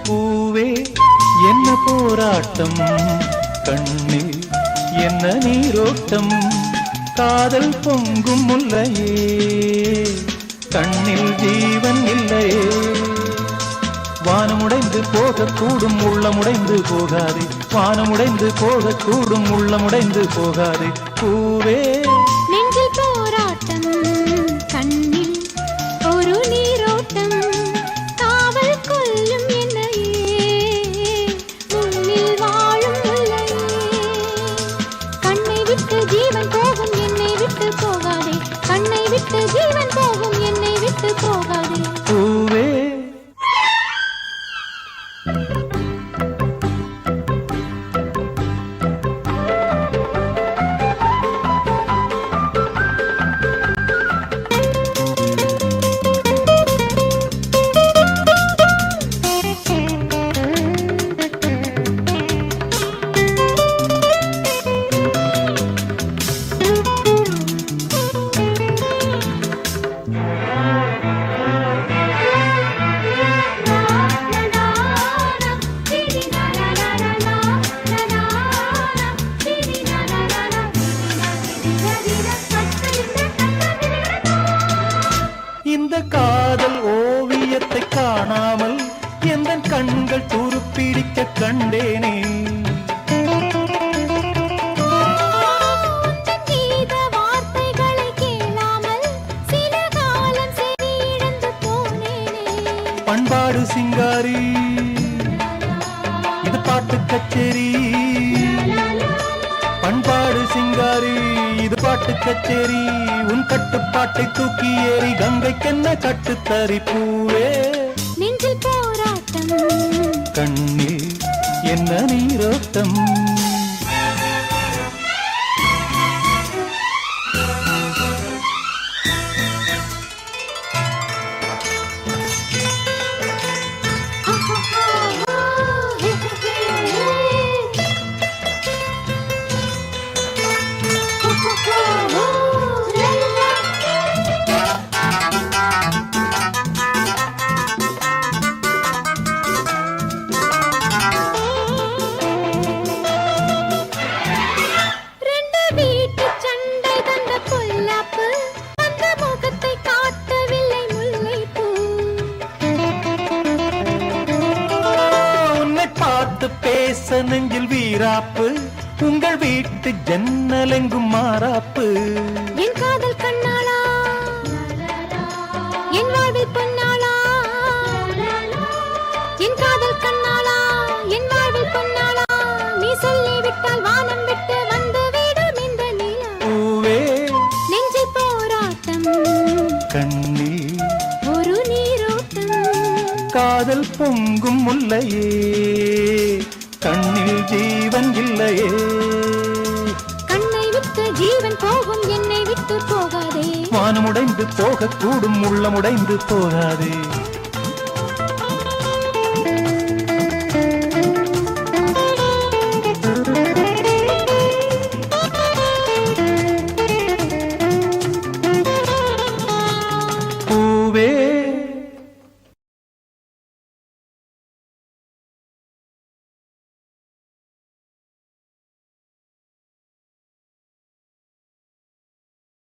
பூவே என்ன போராட்டம் கண்ணில் என்ன நீரோட்டம் காதல் பொங்கும் முல்லையே கண்ணில் ஜீவன் இல்லையே வானமுடைந்து போகக்கூடும் உள்ளமுடைந்து போகாதே வானமுடைந்து போகக்கூடும் உள்ளமுடைந்து போகாதே பூவே நெஞ்சில் போராட்டம் கண்ணில் ஒரு நீரோட்டம் காவல் கொள்ளும் ஜீவன் போகும் என்னை விட்டு போகாதே கண்ணை விட்டு ஜீவன் போகும் என்னை விட்டு போகாதே பூவே இந்த காதல் ஓவியத்தை காணாமல் எந்த கண்கள் துருப்பிடிக்க கண்டேனே வார்த்தைகளை கேளாமல் சில காலம் சரி இழந்து போனேனே பண்பாடு சிங்காரி இது பாட்டு கச்சேரி பண்பாடு சிங்காரி இது பாட்டு கச்சேரி உன் கட்டுப்பாட்டை தூக்கி ஏறி கங்கைக்கென்ன கட்டுத்தறி பூவே நெஞ்சில் போராட்டம் கண்ணில் என்ன நீரோட்டம் பேச நெஞ்சில் வீராப்பு உங்கள் வீட்டு ஜன்னலெங்கும் மாறாப்பு என் காதல் கண்ணாளா என் வாழ்வில் பொன்னாளா என் காதல் கண்ணாளா என் வாழ்வில் பொன்னாளா நீ சொல்லிவிட்டால் வானம் விட்டு வந்து விடும் இந்த நிலா பூவே நெஞ்சில் போராட்டம் கண்ணில் ஒரு நீரோட்டம் காதல் பொங்கும் முல்லையே கண்ணில் ஜீவன் இல்லையே கண்ணை விட்டு ஜீவன் போகும் என்னை விட்டு போகாதே வானமுடைந்து போகக்கூடும் உள்ளமுடைந்து போகாதே